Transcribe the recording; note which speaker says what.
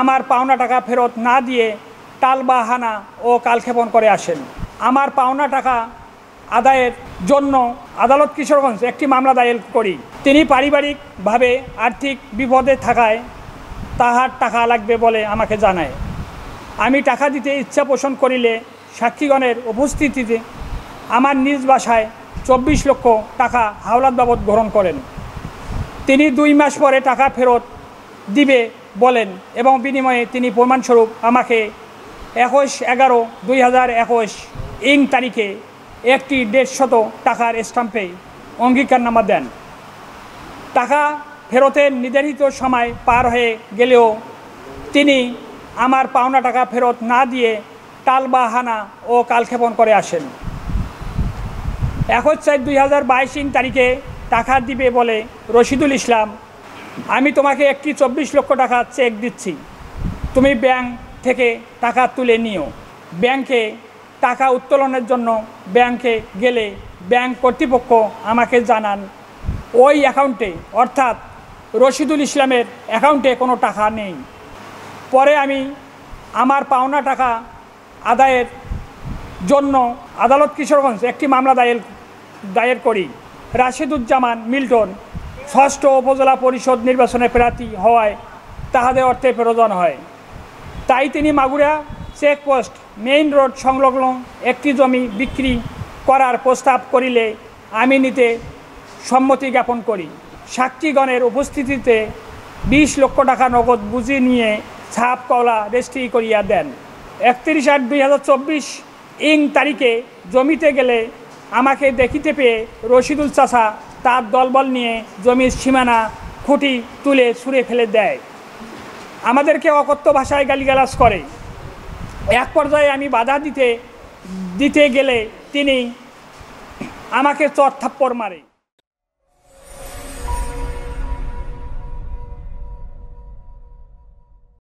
Speaker 1: আমার পাওনা টাকা ফেরত না দিয়ে টালবাহানা ও কালক্ষেপণ করে আসেন। আমার পাওনা টাকা আদায়ের জন্য আদালত কিশোরগঞ্জ একটি মামলা দায়ের করি। তিনি পারিবারিকভাবে আর্থিক বিপদে থাকায় তাহার টাকা লাগবে বলে আমাকে জানায়। আমি টাকা দিতে ইচ্ছা পোষণ করিলে সাক্ষীগণের উপস্থিতিতে আমার নিজ বাসায় 24 লক্ষ টাকা হাওলাত বাবদ গ্রহণ করেন। তিনি 2 মাস পরে টাকা ফেরত দিবে বলেন এবং বিনিময়ে তিনি প্রমাণস্বরূপ আমাকে 21/11/2021 তারিখে একটি 150 টাকার স্ট্যাম্পে অঙ্গীকারনামা দেন। টাকা ফেরতের নির্ধারিত সময় পার হয়ে গেলেও তিনি আমার পাওনা টাকা ফেরত না দিয়ে টালবাহানা ও কালক্ষেপণ করে আসেন। 21/4/2022 তারিখে টাকা দিবে বলে রশিদুল ইসলাম, আমি তোমাকে একটি 24 লক্ষ টাকা চেক দিচ্ছি, তুমি ব্যাংক থেকে টাকা তুলে নিও। ব্যাংকে টাকা উত্তোলনের জন্য ব্যাংকে গেলে ব্যাংক কর্তৃপক্ষ আমাকে জানান ওই অ্যাকাউন্টে অর্থাৎ রশিদুল ইসলামের অ্যাকাউন্টে কোনো টাকা নেই। পরে আমি আমার পাওনা টাকা আদায়ের জন্য আদালত কিশোরগঞ্জ একটি মামলা দায়ের করি। রাশেদুজ্জামান মিল্টন 6ষ্ঠ উপজেলা পরিষদ নির্বাচনে প্রার্থী হওয়ায় তাহাদের অর্থের প্রয়োজন হয়, তাই তিনি মাগুরা চেকপোস্ট মেইন রোড সংলগ্ন একটি জমি বিক্রি করার প্রস্তাব করিলে আমি নিতে সম্মতি জ্ঞাপন করি। সাক্ষীগণের উপস্থিতিতে 20 লক্ষ টাকা নগদ বুঝি নিয়ে ছাপ কলা রেজিস্ট্রি করিয়া দেন। 31/8/2024 তারিখে জমিতে গেলে আমাকে দেখিতে পেয়ে রশিদুল চাচা তার দলবল নিয়ে জমির সীমানা খুঁটি তুলে ছুঁড়ে ফেলে দেয়, আমাদেরকে অকথ্য ভাষায় গালিগালাজ করে। এক পর্যায়ে আমি বাধা দিতে গেলে তিনি আমাকে চড় থাপ্পড় মারে।